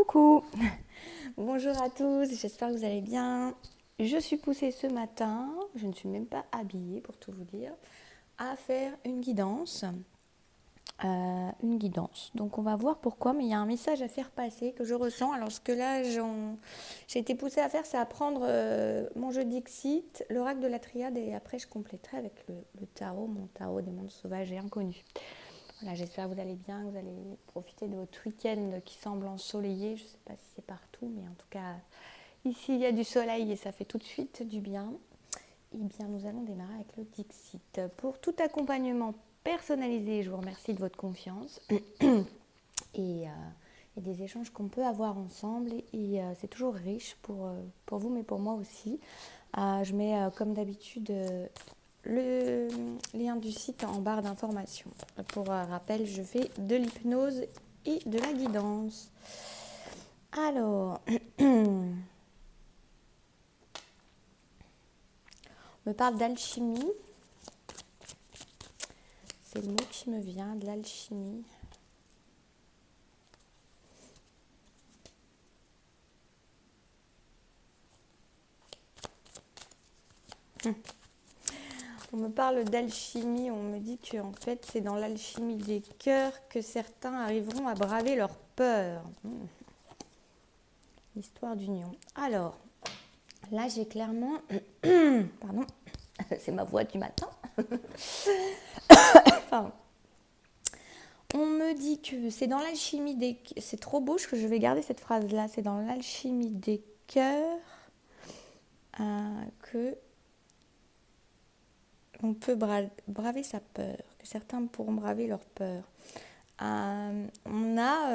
Coucou, bonjour à tous, j'espère que vous allez bien. Je suis poussée ce matin, je ne suis même pas habillée pour tout vous dire, à faire une guidance. Donc on va voir pourquoi, mais il y a un message à faire passer que je ressens. Alors ce que là j'ai été poussée à faire, c'est à prendre mon jeu Dixit, l'oracle de la triade, et après je compléterai avec le tarot, mon tarot des mondes sauvages et inconnus. Voilà, j'espère que vous allez bien, que vous allez profiter de votre week-end qui semble ensoleillé. Je ne sais pas si c'est partout, mais en tout cas, ici il y a du soleil et ça fait tout de suite du bien. Eh bien, nous allons démarrer avec le Dixit. Pour tout accompagnement personnalisé, je vous remercie de votre confiance et des échanges qu'on peut avoir ensemble. Et c'est toujours riche pour vous, mais pour moi aussi. Je mets, comme d'habitude, le lien du site en barre d'informations. Pour rappel, je fais de l'hypnose et de la guidance. Alors, on me parle d'alchimie. C'est le mot qui me vient, de l'alchimie. On me parle d'alchimie, on me dit que en fait c'est dans l'alchimie des cœurs que certains arriveront à braver leur peur. Histoire d'union. Alors, là j'ai clairement... Pardon, c'est ma voix du matin. Pardon. On me dit que c'est dans l'alchimie des... C'est trop beau que je vais garder cette phrase-là. C'est dans l'alchimie des cœurs que on peut braver sa peur, que certains pourront braver leur peur. On a...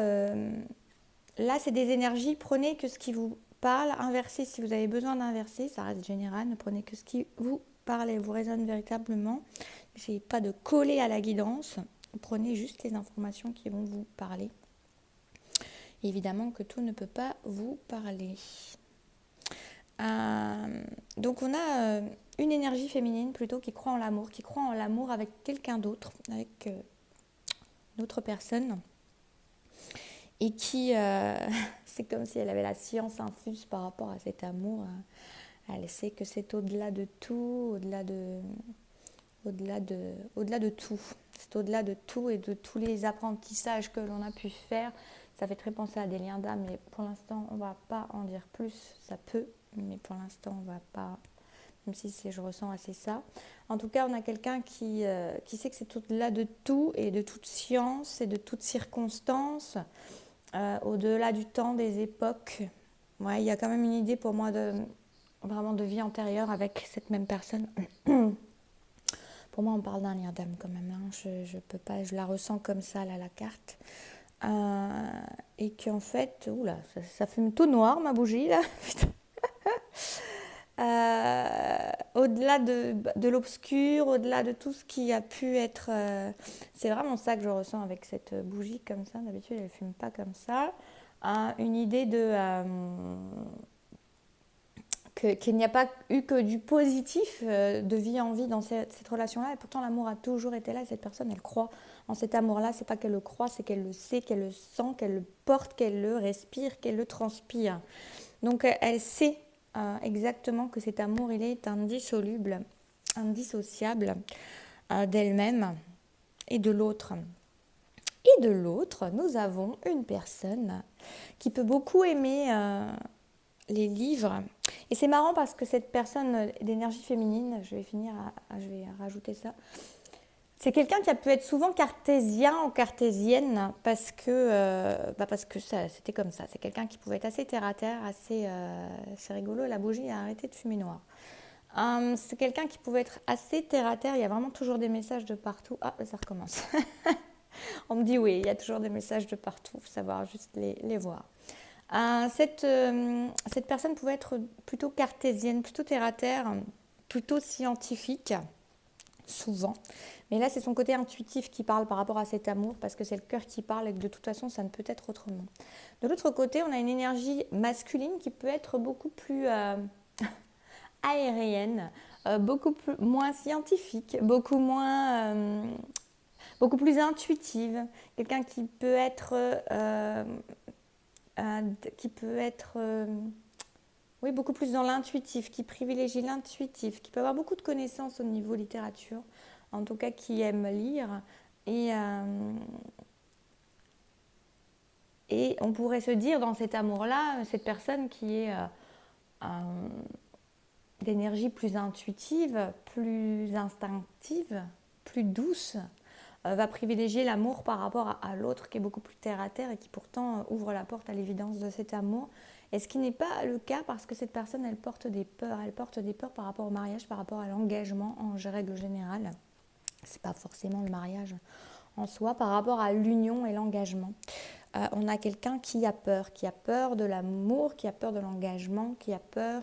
là, c'est des énergies. Prenez que ce qui vous parle. Inversez si vous avez besoin d'inverser. Ça reste général. Ne prenez que ce qui vous parle et vous résonne véritablement. N'essayez pas de coller à la guidance. Prenez juste les informations qui vont vous parler. Évidemment que tout ne peut pas vous parler. Donc on a une énergie féminine plutôt qui croit en l'amour avec quelqu'un d'autre, avec une autre personne. Et qui, c'est comme si elle avait la science infuse par rapport à cet amour. Elle sait que c'est au-delà de tout, au-delà de tout. C'est au-delà de tout et de tous les apprentissages que l'on a pu faire. Ça fait très penser à des liens d'âme, mais pour l'instant, on ne va pas en dire plus. Ça peut, mais pour l'instant, on ne va pas, même si je ressens assez ça. En tout cas, on a quelqu'un qui sait que c'est au-delà de tout et de toute science et de toute circonstance, au-delà du temps, des époques. Ouais, il y a quand même une idée pour moi vraiment de vie antérieure avec cette même personne. Pour moi, on parle d'un lien d'âme quand même. Hein. Je peux pas, je la ressens comme ça, là, la carte. Et qu'en fait, oula, ça fume tout noir, ma bougie, là. Au-delà de l'obscur, au-delà de tout ce qui a pu être... c'est vraiment ça que je ressens avec cette bougie comme ça. D'habitude, elle ne fume pas comme ça. Une idée qu'il n'y a pas eu que du positif de vie en vie dans cette relation-là. Et pourtant, l'amour a toujours été là. Et cette personne, elle croit en cet amour-là. C'est pas qu'elle le croit, c'est qu'elle le sait, qu'elle le sent, qu'elle le porte, qu'elle le respire, qu'elle le transpire. Donc, elle sait exactement que cet amour, il est indissoluble, indissociable d'elle-même et de l'autre. Et de l'autre, nous avons une personne qui peut beaucoup aimer les livres. Et c'est marrant parce que cette personne d'énergie féminine, je vais rajouter ça, c'est quelqu'un qui a pu être souvent cartésien ou cartésienne parce que ça, c'était comme ça. C'est quelqu'un qui pouvait être assez terre à terre, c'est rigolo, la bougie a arrêté de fumer noir. C'est quelqu'un qui pouvait être assez terre à terre, il y a vraiment toujours des messages de partout. Ah, ça recommence. On me dit oui, il y a toujours des messages de partout, il faut savoir juste les voir. Cette personne pouvait être plutôt cartésienne, plutôt terre à terre, plutôt scientifique, souvent. Mais là, c'est son côté intuitif qui parle par rapport à cet amour, parce que c'est le cœur qui parle et que de toute façon, ça ne peut être autrement. De l'autre côté, on a une énergie masculine qui peut être beaucoup plus aérienne, beaucoup moins scientifique, beaucoup plus intuitive. Quelqu'un qui peut être qui peut être oui, beaucoup plus dans l'intuitif, qui privilégie l'intuitif, qui peut avoir beaucoup de connaissances au niveau littérature, en tout cas qui aime lire. Et, et on pourrait se dire dans cet amour-là, cette personne qui est d'énergie plus intuitive, plus instinctive, plus douce, va privilégier l'amour par rapport à l'autre qui est beaucoup plus terre à terre et qui pourtant ouvre la porte à l'évidence de cet amour. Et ce qui n'est pas le cas parce que cette personne, elle porte des peurs. Elle porte des peurs par rapport au mariage, par rapport à l'engagement en règle générale. C'est pas forcément le mariage en soi, par rapport à l'union et l'engagement. On a quelqu'un qui a peur de l'amour, qui a peur de l'engagement, qui a peur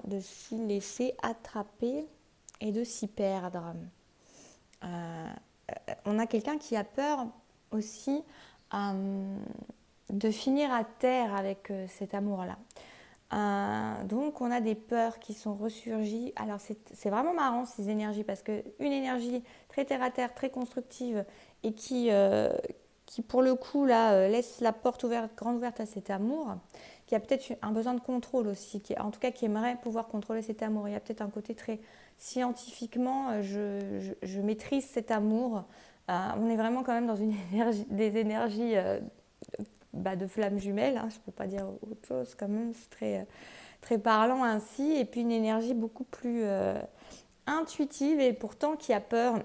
de s'y laisser attraper et de s'y perdre. On a quelqu'un qui a peur aussi de finir à terre avec cet amour-là. Donc on a des peurs qui sont ressurgies. Alors c'est vraiment marrant ces énergies parce qu'une énergie très terre à terre, très constructive et qui pour le coup là laisse la porte ouverte, grande ouverte à cet amour, qui a peut-être un besoin de contrôle aussi, en tout cas qui aimerait pouvoir contrôler cet amour. Il y a peut-être un côté très scientifiquement, je maîtrise cet amour. On est vraiment quand même dans des énergies de flammes jumelles, hein, je ne peux pas dire autre chose quand même, c'est très, très parlant ainsi, et puis une énergie beaucoup plus intuitive et pourtant qui a peur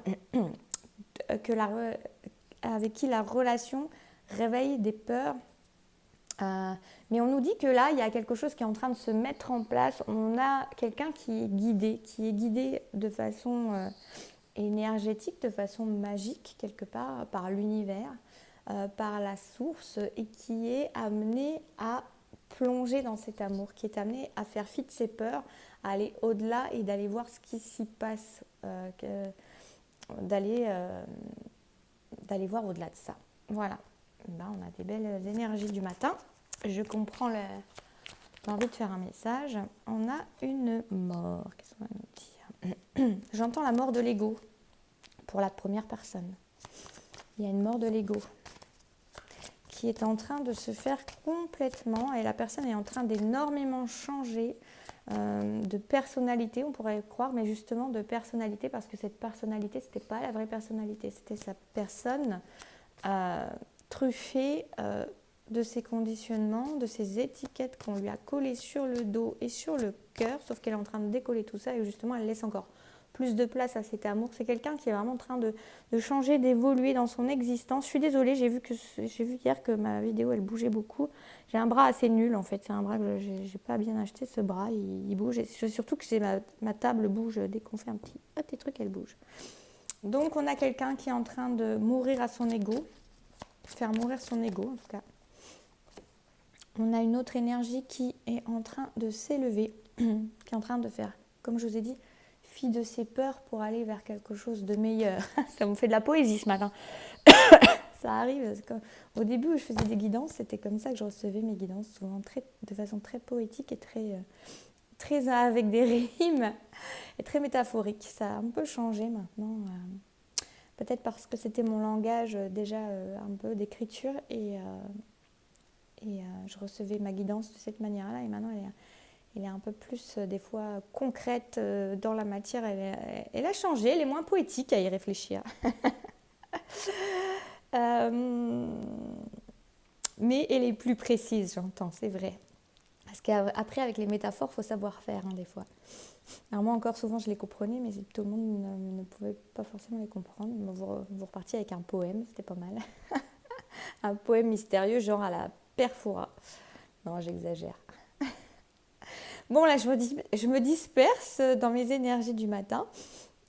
avec qui la relation réveille des peurs. Mais on nous dit que là, il y a quelque chose qui est en train de se mettre en place. On a quelqu'un qui est guidé de façon énergétique, de façon magique quelque part, par l'univers, par la source, et qui est amené à plonger dans cet amour, qui est amené à faire fi de ses peurs, à aller au-delà et d'aller voir ce qui s'y passe, d'aller voir au-delà de ça. Voilà. On a des belles énergies du matin. Je comprends l'envie de faire un message. On a une mort. Qu'est-ce qu'on va nous dire? J'entends la mort de l'ego pour la première personne. Il y a une mort de l'ego qui est en train de se faire complètement et la personne est en train d'énormément changer de personnalité, on pourrait croire, mais justement de personnalité parce que cette personnalité, c'était pas la vraie personnalité, c'était sa personne truffée de ses conditionnements, de ses étiquettes qu'on lui a collées sur le dos et sur le cœur, sauf qu'elle est en train de décoller tout ça et justement elle laisse encore plus de place à cet amour. C'est quelqu'un qui est vraiment en train de changer, d'évoluer dans son existence. Je suis désolée, j'ai vu hier que ma vidéo elle bougeait beaucoup. J'ai un bras assez nul en fait, c'est un bras que j'ai pas bien acheté, ce bras, il bouge. Et surtout que ma table bouge, dès qu'on fait un petit truc, elle bouge. Donc on a quelqu'un qui est en train de mourir à son ego, faire mourir son ego en tout cas. On a une autre énergie qui est en train de s'élever, qui est en train de faire, comme je vous ai dit, fi de ses peurs pour aller vers quelque chose de meilleur. Ça me fait de la poésie ce matin. Ça arrive. Au début où je faisais des guidances, c'était comme ça que je recevais mes guidances, souvent de façon très poétique et très avec des rimes et très métaphorique. Ça a un peu changé maintenant. Peut-être parce que c'était mon langage déjà un peu d'écriture et je recevais ma guidance de cette manière-là et maintenant elle est un peu plus des fois concrète dans la matière, elle a changé, elle est moins poétique à y réfléchir. Mais elle est plus précise, j'entends, c'est vrai. Parce qu'après avec les métaphores, il faut savoir faire des fois. Alors moi encore souvent je les comprenais, mais tout le monde ne pouvait pas forcément les comprendre. Vous repartiez avec un poème, c'était pas mal. Un poème mystérieux, genre à la Perfora. Non, j'exagère. Bon, là, je me disperse dans mes énergies du matin.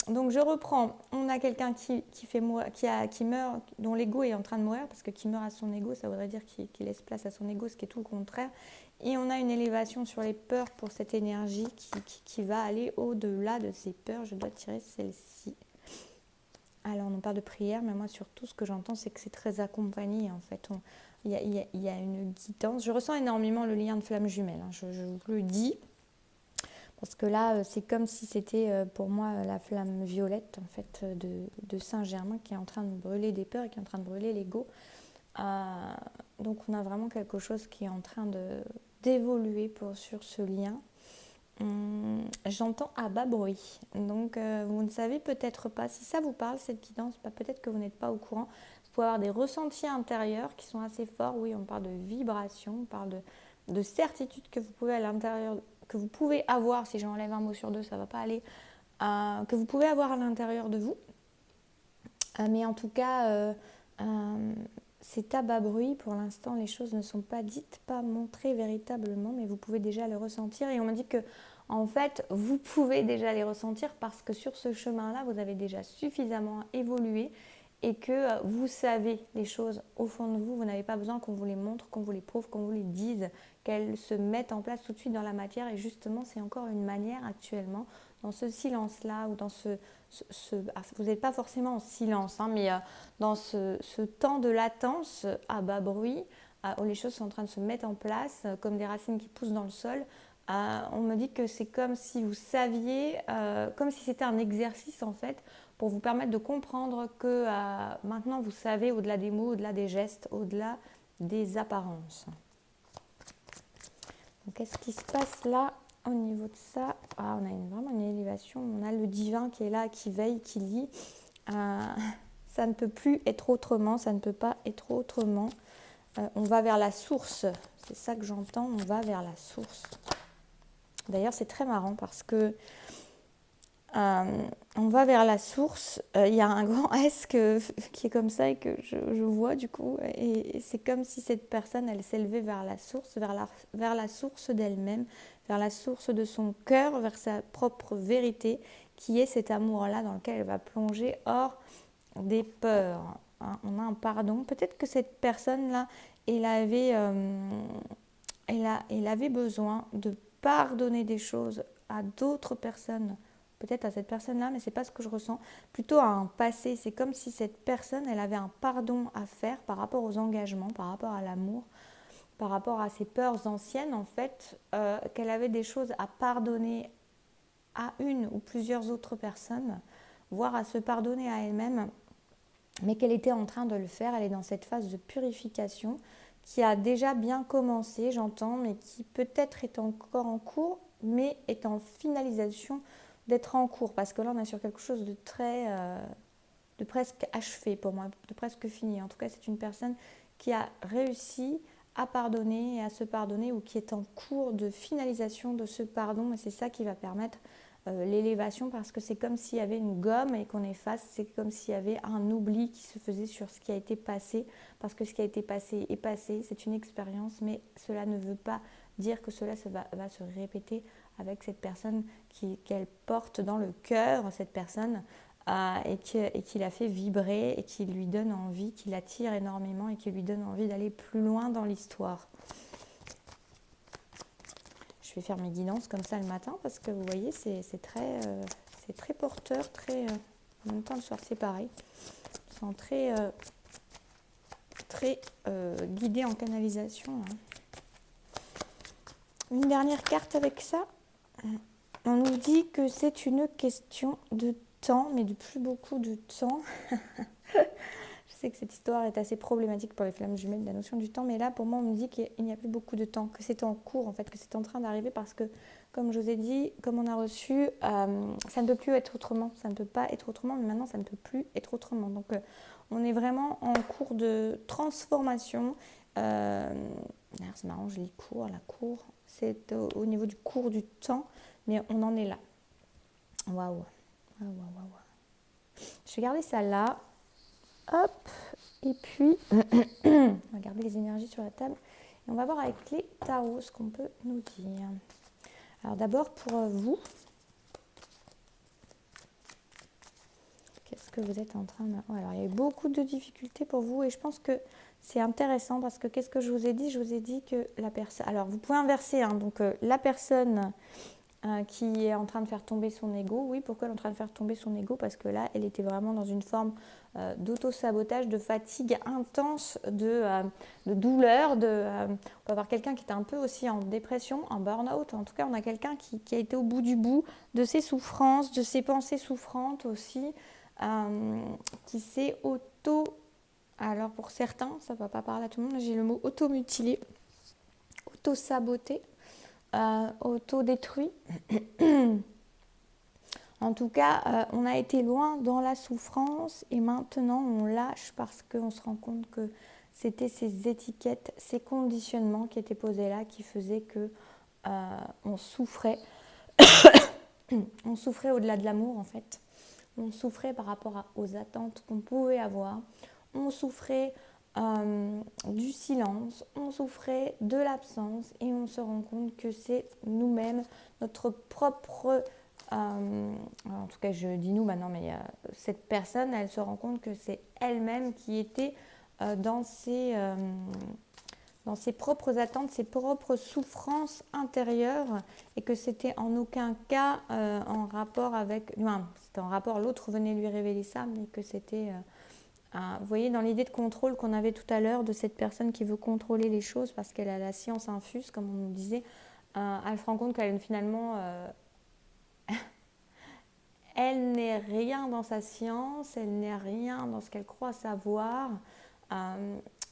Donc, je reprends. On a quelqu'un qui meurt, dont l'ego est en train de mourir, parce que qui meurt à son ego, ça voudrait dire qu'il laisse place à son ego, ce qui est tout le contraire. Et on a une élévation sur les peurs pour cette énergie qui va aller au-delà de ces peurs. Je dois tirer celle-ci. Alors, on parle de prière, mais moi, surtout, ce que j'entends, c'est que c'est très accompagné, en fait. Il y a une guidance. Je ressens énormément le lien de flamme jumelle, hein, je vous le dis. Parce que là, c'est comme si c'était pour moi la flamme violette, en fait, de Saint-Germain qui est en train de brûler des peurs et qui est en train de brûler l'ego. Donc Donc on a vraiment quelque chose qui est en train d'évoluer sur ce lien. J'entends à bas bruit. Donc vous ne savez peut-être pas, si ça vous parle cette guidance, peut-être que vous n'êtes pas au courant. Vous pouvez avoir des ressentis intérieurs qui sont assez forts. Oui, on parle de vibration, on parle de certitude que vous pouvez à l'intérieur, que vous pouvez avoir, si j'enlève un mot sur deux, ça ne va pas aller, que vous pouvez avoir à l'intérieur de vous. Mais en tout cas, c'est à bas bruit. Pour l'instant, les choses ne sont pas dites, pas montrées véritablement, mais vous pouvez déjà les ressentir. Et on me dit que, en fait, vous pouvez déjà les ressentir parce que sur ce chemin-là, vous avez déjà suffisamment évolué et que vous savez les choses au fond de vous. Vous n'avez pas besoin qu'on vous les montre, qu'on vous les prouve, qu'on vous les dise, qu'elles se mettent en place tout de suite dans la matière. Et justement, c'est encore une manière actuellement, dans ce silence-là ou dans vous n'êtes pas forcément en silence, hein, mais dans ce temps de latence à bas bruit, où les choses sont en train de se mettre en place, comme des racines qui poussent dans le sol, on me dit que c'est comme si vous saviez, comme si c'était un exercice en fait, pour vous permettre de comprendre que maintenant vous savez au-delà des mots, au-delà des gestes, au-delà des apparences. Donc qu'est-ce qui se passe là au niveau de ça? On a vraiment une élévation, on a le divin qui est là, qui veille, qui lit. Ça ne peut plus être autrement, ça ne peut pas être autrement. On va vers la source, c'est ça que j'entends, on va vers la source. D'ailleurs, c'est très marrant parce que on va vers la source. Il y a un grand S qui est comme ça et que je vois du coup. Et c'est comme si cette personne, elle s'élevait vers la source, vers la source d'elle-même, vers la source de son cœur, vers sa propre vérité, qui est cet amour-là dans lequel elle va plonger hors des peurs. On a un pardon. Peut-être que cette personne-là, elle avait besoin de pardonner des choses à d'autres personnes, peut-être à cette personne-là, mais ce n'est pas ce que je ressens, plutôt à un passé. C'est comme si cette personne, elle avait un pardon à faire par rapport aux engagements, par rapport à l'amour, par rapport à ses peurs anciennes, en fait, qu'elle avait des choses à pardonner à une ou plusieurs autres personnes, voire à se pardonner à elle-même, mais qu'elle était en train de le faire. Elle est dans cette phase de purification qui a déjà bien commencé, j'entends, mais qui peut-être est encore en cours, mais est en finalisation d'être en cours, parce que là on est sur quelque chose de très, de presque achevé pour moi, de presque fini. En tout cas, c'est une personne qui a réussi à pardonner et à se pardonner, ou qui est en cours de finalisation de ce pardon, et c'est ça qui va permettre l'élévation, parce que c'est comme s'il y avait une gomme et qu'on efface, c'est comme s'il y avait un oubli qui se faisait sur ce qui a été passé, parce que ce qui a été passé est passé, c'est une expérience, mais cela ne veut pas dire que cela va se répéter avec cette personne qu'elle porte dans le cœur, cette personne, et qui la fait vibrer et qui lui donne envie, qui l'attire énormément et qui lui donne envie d'aller plus loin dans l'histoire. Je vais faire mes guidances comme ça le matin parce que vous voyez, c'est très porteur, très, en même temps le soir c'est pareil. Je sens très guidé en canalisation. Hein. Une dernière carte avec ça. On nous dit que c'est une question de temps, mais de plus beaucoup de temps. Je sais que cette histoire est assez problématique pour les flammes jumelles, la notion du temps, mais là, pour moi, on me dit qu'il n'y a plus beaucoup de temps, que c'est en cours, en fait, que c'est en train d'arriver, parce que, comme je vous ai dit, comme on a reçu, ça ne peut plus être autrement, ça ne peut pas être autrement, mais maintenant, ça ne peut plus être autrement. Donc, on est vraiment en cours de transformation. D'ailleurs, c'est marrant, je lis cours, la cour, c'est au niveau du cours du temps, mais on en est là. Waouh. Je vais garder ça là. Hop, et puis, on va garder les énergies sur la table. Et on va voir avec les tarots ce qu'on peut nous dire. Alors d'abord, pour vous, qu'est-ce que vous êtes en train de... alors, il y a eu beaucoup de difficultés pour vous et je pense que c'est intéressant parce que qu'est-ce que je vous ai dit? Je vous ai dit que la personne... Alors, vous pouvez inverser, hein, donc la personne... qui est en train de faire tomber son ego. Oui, pourquoi elle est en train de faire tomber son ego? Parce que là, elle était vraiment dans une forme d'auto-sabotage, de fatigue intense, de douleur. On peut avoir quelqu'un qui était un peu aussi en dépression, en burn-out. En tout cas, on a quelqu'un qui a été au bout du bout de ses souffrances, de ses pensées souffrantes aussi, qui s'est Alors pour certains, ça ne va pas parler à tout le monde, j'ai le mot auto-mutilé, auto-saboté, auto-détruit. En tout cas, on a été loin dans la souffrance et maintenant on lâche parce qu'on se rend compte que c'était ces étiquettes, ces conditionnements qui étaient posés là qui faisaient que on souffrait. On souffrait au-delà de l'amour en fait. On souffrait par rapport aux attentes qu'on pouvait avoir. On souffrait du silence, on souffrait de l'absence et on se rend compte que c'est nous-mêmes, notre propre... en tout cas, je dis nous maintenant, mais cette personne, elle se rend compte que c'est elle-même qui était dans ses propres attentes, ses propres souffrances intérieures et que c'était en aucun cas en rapport avec... Non, c'était en rapport, l'autre venait lui révéler ça, mais que c'était... vous voyez, dans l'idée de contrôle qu'on avait tout à l'heure de cette personne qui veut contrôler les choses parce qu'elle a la science infuse, comme on nous disait, elle se rend compte qu'elle finalement... elle n'est rien dans sa science, elle n'est rien dans ce qu'elle croit savoir,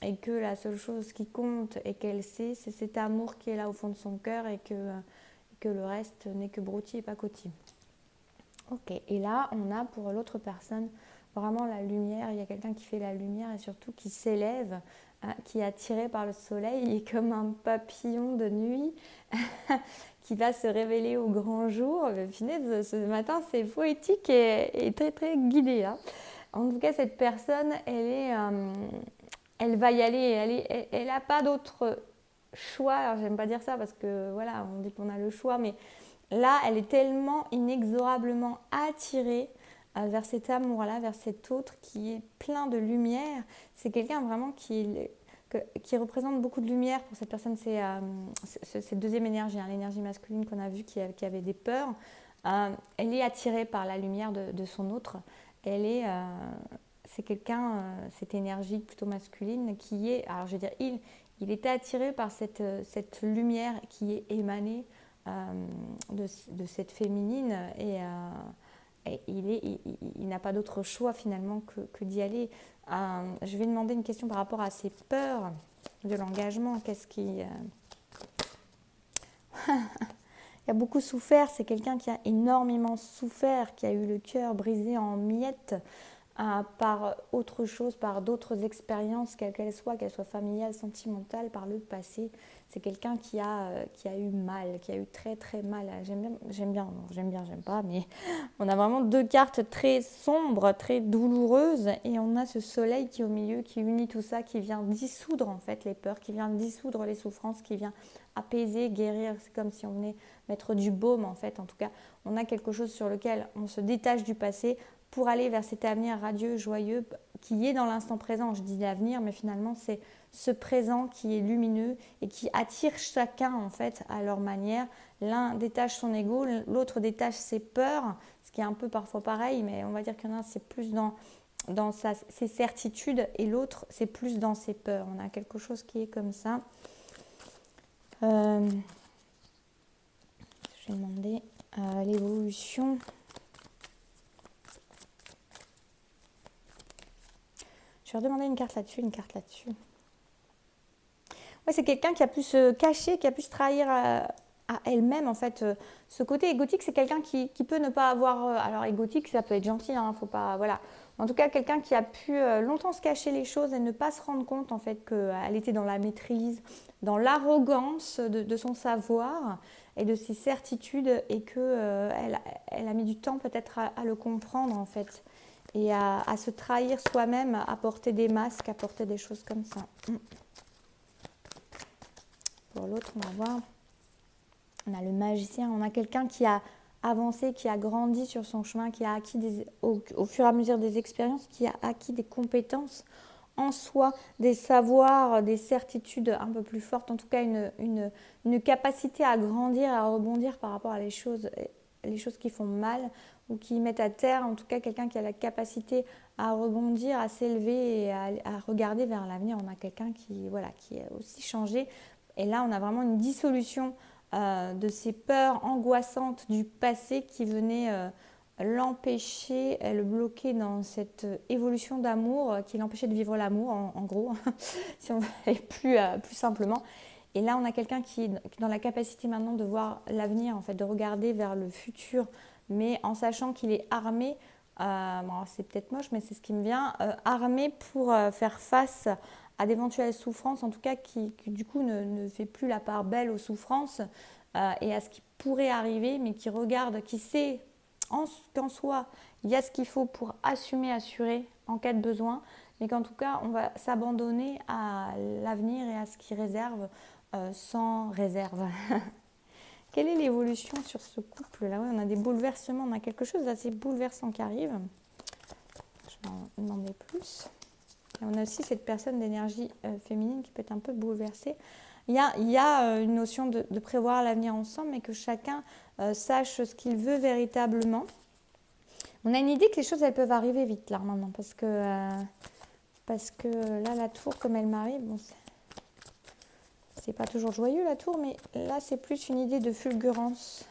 et que la seule chose qui compte et qu'elle sait, c'est cet amour qui est là au fond de son cœur et que le reste n'est que broutilles et pacotille. Ok, et là, on a pour l'autre personne vraiment la lumière. Il y a quelqu'un qui fait la lumière et surtout qui s'élève, qui est attiré par le soleil. Il est comme un papillon de nuit qui va se révéler au grand jour. Finalement, ce matin, c'est poétique et très, très guidé. Hein. En tout cas, cette personne, elle va y aller. Elle n'a pas d'autre choix. Alors, j'aime pas dire ça parce que voilà, on dit qu'on a le choix, mais là, elle est tellement inexorablement attirée vers cet amour-là, vers cet autre qui est plein de lumière. C'est quelqu'un vraiment qui représente beaucoup de lumière pour cette personne. C'est cette deuxième énergie, hein, l'énergie masculine qu'on a vue qui avait des peurs. Elle est attirée par la lumière de son autre. C'est quelqu'un, cette énergie plutôt masculine qui est, alors je veux dire, il était attiré par cette lumière qui est émanée de cette féminine et il n'a pas d'autre choix finalement que d'y aller. Je vais demander une question par rapport à ses peurs de l'engagement. Qu'est-ce qui... il a beaucoup souffert, c'est quelqu'un qui a énormément souffert, qui a eu le cœur brisé en miettes par autre chose, par d'autres expériences, quelles qu'elles soient familiales, sentimentales, par le passé. C'est quelqu'un qui a eu mal, qui a eu très très mal. J'aime pas, mais on a vraiment deux cartes très sombres, très douloureuses, et on a ce soleil qui est au milieu, qui unit tout ça, qui vient dissoudre en fait les peurs, qui vient dissoudre les souffrances, qui vient apaiser, guérir. C'est comme si on venait mettre du baume en fait. En tout cas, on a quelque chose sur lequel on se détache du passé pour aller vers cet avenir radieux, joyeux, qui est dans l'instant présent. Je dis l'avenir, mais finalement, c'est ce présent qui est lumineux et qui attire chacun, en fait, à leur manière. L'un détache son ego, l'autre détache ses peurs, ce qui est un peu parfois pareil, mais on va dire qu'il y en a un, c'est plus dans ses certitudes, et l'autre, c'est plus dans ses peurs. On a quelque chose qui est comme ça. Je vais demander l'évolution. Je vais redemander une carte là-dessus. Ouais, c'est quelqu'un qui a pu se cacher, qui a pu se trahir à elle-même. En fait, ce côté égotique, c'est quelqu'un qui peut ne pas avoir... alors, égotique, ça peut être gentil, hein, faut pas... Voilà. En tout cas, quelqu'un qui a pu longtemps se cacher les choses et ne pas se rendre compte, en fait, qu'elle était dans la maîtrise, dans l'arrogance de son savoir et de ses certitudes, et qu'elle elle a mis du temps peut-être à le comprendre, en fait. Et à se trahir soi-même, à porter des masques, à porter des choses comme ça. Pour l'autre, on va voir. On a le magicien, on a quelqu'un qui a avancé, qui a grandi sur son chemin, qui a acquis au fur et à mesure des expériences, qui a acquis des compétences en soi, des savoirs, des certitudes un peu plus fortes, en tout cas une capacité à grandir, à rebondir par rapport à les choses qui font mal ou qui mettent à terre, en tout cas quelqu'un qui a la capacité à rebondir, à s'élever et à regarder vers l'avenir. On a quelqu'un qui a aussi changé, et là on a vraiment une dissolution de ces peurs angoissantes du passé qui venaient l'empêcher, le bloquer dans cette évolution d'amour, qui l'empêchait de vivre l'amour, en gros, si on veut aller plus simplement. Et là, on a quelqu'un qui est dans la capacité maintenant de voir l'avenir, en fait, de regarder vers le futur, mais en sachant qu'il est armé, bon, c'est peut-être moche, mais c'est ce qui me vient, armé pour faire face à d'éventuelles souffrances, en tout cas qui du coup ne fait plus la part belle aux souffrances et à ce qui pourrait arriver, mais qui regarde, qui sait qu'en soi, il y a ce qu'il faut pour assumer, assurer en cas de besoin, mais qu'en tout cas, on va s'abandonner à l'avenir et à ce qui réserve sans réserve. Quelle est l'évolution sur ce couple-là? Ouais, on a des bouleversements, on a quelque chose d'assez bouleversant qui arrive. Je vais en demander plus. Et on a aussi cette personne d'énergie féminine qui peut être un peu bouleversée. Il y a une notion de prévoir l'avenir ensemble, mais que chacun sache ce qu'il veut véritablement. On a une idée que les choses elles peuvent arriver vite là maintenant, parce que là la tour comme elle m'arrive, bon, c'est pas toujours joyeux la tour, mais là c'est plus une idée de fulgurance.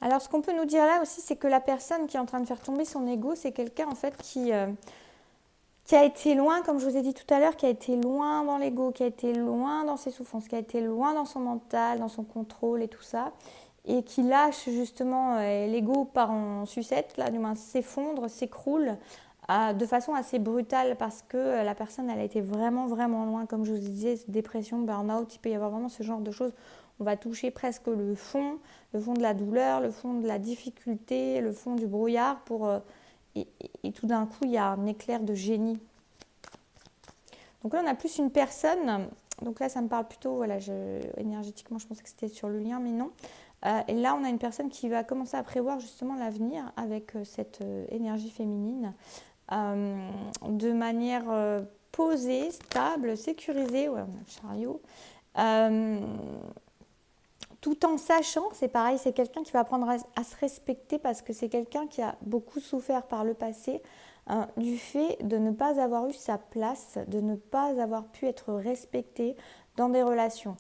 Alors ce qu'on peut nous dire là aussi, c'est que la personne qui est en train de faire tomber son ego, c'est quelqu'un en fait qui a été loin, comme je vous ai dit tout à l'heure, qui a été loin dans l'ego, qui a été loin dans ses souffrances, qui a été loin dans son mental, dans son contrôle et tout ça, et qui lâche justement l'ego part en sucette, là, du moins s'effondre, s'écroule de façon assez brutale parce que la personne, elle a été vraiment, vraiment loin, comme je vous disais, dépression, burn-out, il peut y avoir vraiment ce genre de choses. On va toucher presque le fond de la douleur, le fond de la difficulté, le fond du brouillard pour... Et tout d'un coup, il y a un éclair de génie. Donc là, on a plus une personne. Donc là, ça me parle plutôt, voilà, énergétiquement, je pensais que c'était sur le lien, mais non. Et là, on a une personne qui va commencer à prévoir justement l'avenir avec cette énergie féminine de manière posée, stable, sécurisée. Ouais, on a le chariot. Tout en sachant, c'est pareil, c'est quelqu'un qui va apprendre à se respecter parce que c'est quelqu'un qui a beaucoup souffert par le passé du fait de ne pas avoir eu sa place, de ne pas avoir pu être respecté dans des relations.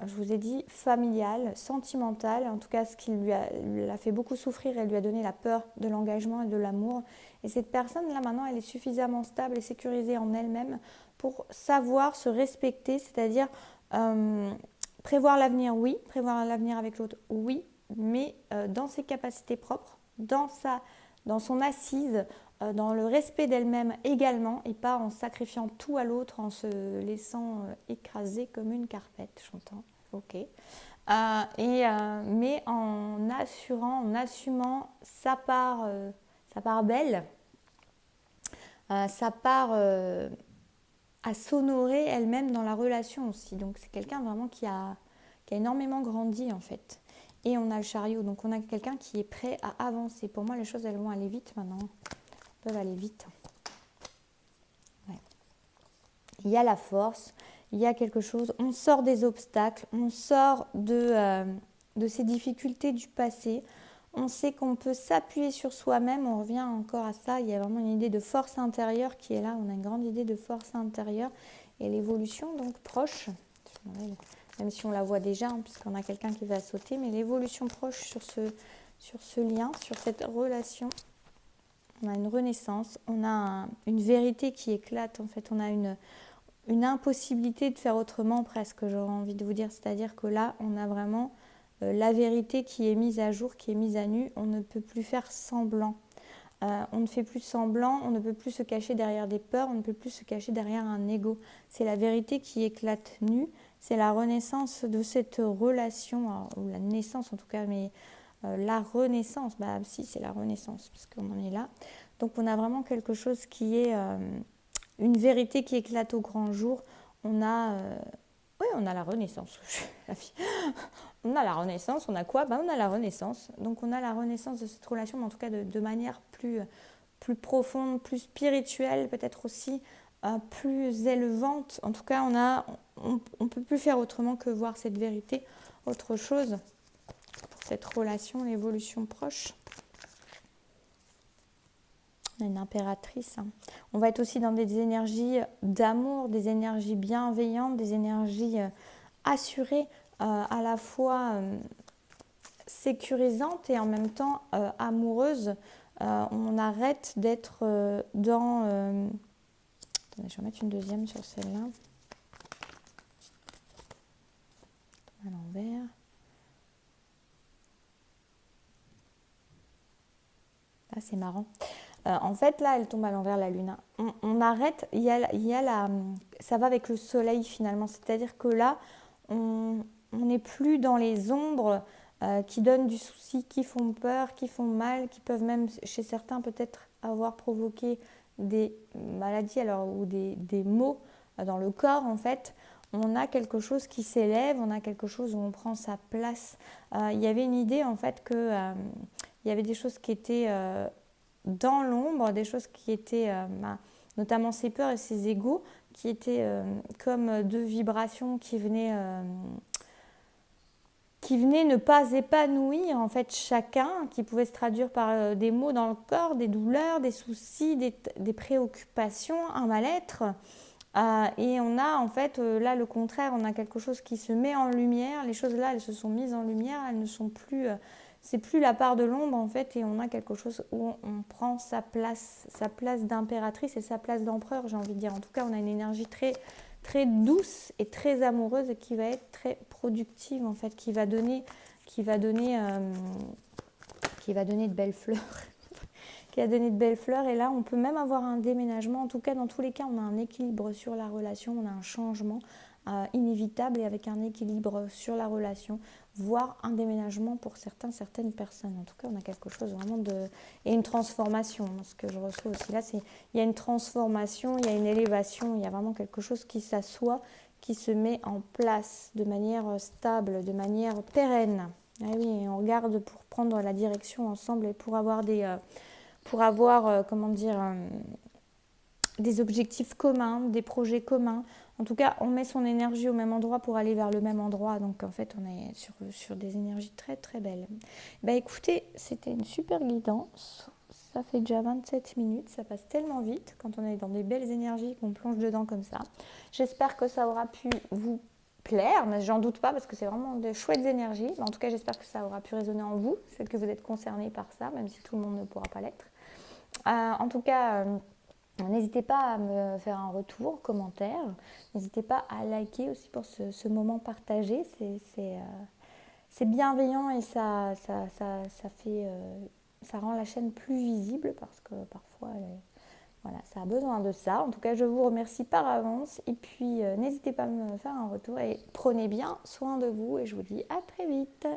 Je vous ai dit familiales, sentimentales, en tout cas ce qui lui a fait beaucoup souffrir et lui a donné la peur de l'engagement et de l'amour. Et cette personne-là, maintenant, elle est suffisamment stable et sécurisée en elle-même pour savoir se respecter, c'est-à-dire... prévoir l'avenir, oui. Prévoir l'avenir avec l'autre, oui. Mais dans ses capacités propres, dans son assise, dans le respect d'elle-même également, et pas en sacrifiant tout à l'autre, en se laissant écraser comme une carpette, j'entends. Ok. Mais en assumant sa part belle, sa part... à s'honorer elle-même dans la relation aussi. Donc c'est quelqu'un vraiment qui a énormément grandi en fait. Et on a le chariot, donc on a quelqu'un qui est prêt à avancer. Pour moi, les choses, elles vont aller vite maintenant. Elles peuvent aller vite. Ouais. Il y a la force, il y a quelque chose. On sort des obstacles, on sort de ces difficultés du passé. On sait qu'on peut s'appuyer sur soi-même, on revient encore à ça, il y a vraiment une idée de force intérieure qui est là, on a une grande idée de force intérieure et l'évolution donc proche, même si on la voit déjà, hein, puisqu'on a quelqu'un qui va sauter, mais l'évolution proche sur ce lien, sur cette relation, on a une renaissance, on a une vérité qui éclate en fait, on a une impossibilité de faire autrement presque, j'aurais envie de vous dire, c'est-à-dire que là on a vraiment... la vérité qui est mise à jour, qui est mise à nu, on ne peut plus faire semblant. On ne fait plus semblant, on ne peut plus se cacher derrière des peurs, on ne peut plus se cacher derrière un ego. C'est la vérité qui éclate nue, c'est la renaissance de cette relation, ou la naissance en tout cas, mais la renaissance, bah si c'est la renaissance, parce qu'on en est là. Donc on a vraiment quelque chose qui est une vérité qui éclate au grand jour. On a la renaissance. On a la renaissance, on a quoi? On a la renaissance. Donc on a la renaissance de cette relation, mais en tout cas de manière plus profonde, plus spirituelle, peut-être aussi plus élevante. En tout cas, on peut plus faire autrement que voir cette vérité, autre chose pour cette relation, l'évolution proche. On a une impératrice. On va être aussi dans des énergies d'amour, des énergies bienveillantes, des énergies assurées, à la fois sécurisantes et en même temps amoureuses. On arrête d'être dans... Attendez, je vais mettre une deuxième sur celle-là. À l'envers. Ah, c'est marrant. En fait, là, elle tombe à l'envers, la lune. On arrête, ça va avec le soleil finalement. C'est-à-dire que là, on n'est plus dans les ombres qui donnent du souci, qui font peur, qui font mal, qui peuvent même, chez certains, peut-être avoir provoqué des maladies ou des maux dans le corps, en fait. On a quelque chose qui s'élève, on a quelque chose où on prend sa place. Il y avait une idée, en fait, que il y avait des choses qui étaient dans l'ombre, des choses qui étaient, notamment ses peurs et ses égos, qui étaient comme deux vibrations qui venaient ne pas épanouir en fait chacun, qui pouvaient se traduire par des maux dans le corps, des douleurs, des soucis, des préoccupations, un mal-être. Et on a en fait là le contraire, on a quelque chose qui se met en lumière. Les choses là, elles se sont mises en lumière, elles ne sont plus, c'est plus la part de l'ombre en fait, et on a quelque chose où on prend sa place d'impératrice et sa place d'empereur, j'ai envie de dire. En tout cas, on a une énergie très très douce et très amoureuse et qui va être très productive en fait, qui va donner de belles fleurs. Qui a donné de belles fleurs, et là on peut même avoir un déménagement. En tout cas, dans tous les cas, on a un équilibre sur la relation, on a un changement inévitable et avec un équilibre sur la relation, voire un déménagement pour certaines personnes. En tout cas, on a quelque chose vraiment et une transformation. Ce que je reçois aussi là, c'est il y a une transformation, il y a une élévation, il y a vraiment quelque chose qui s'assoit, qui se met en place de manière stable, de manière pérenne. Ah oui, on regarde pour prendre la direction ensemble et pour avoir des objectifs communs, des projets communs. En tout cas, on met son énergie au même endroit pour aller vers le même endroit. Donc, en fait, on est sur des énergies très, très belles. Écoutez, c'était une super guidance. Ça fait déjà 27 minutes. Ça passe tellement vite quand on est dans des belles énergies, qu'on plonge dedans comme ça. J'espère que ça aura pu vous plaire, mais j'en doute pas parce que c'est vraiment de chouettes énergies. En tout cas, j'espère que ça aura pu résonner en vous, celles que vous êtes concernés par ça, même si tout le monde ne pourra pas l'être. En tout cas, n'hésitez pas à me faire un retour, commentaire. N'hésitez pas à liker aussi pour ce moment partagé. C'est bienveillant et ça rend la chaîne plus visible parce que parfois, voilà, ça a besoin de ça. En tout cas, je vous remercie par avance. Et puis, n'hésitez pas à me faire un retour et prenez bien soin de vous. Et je vous dis à très vite.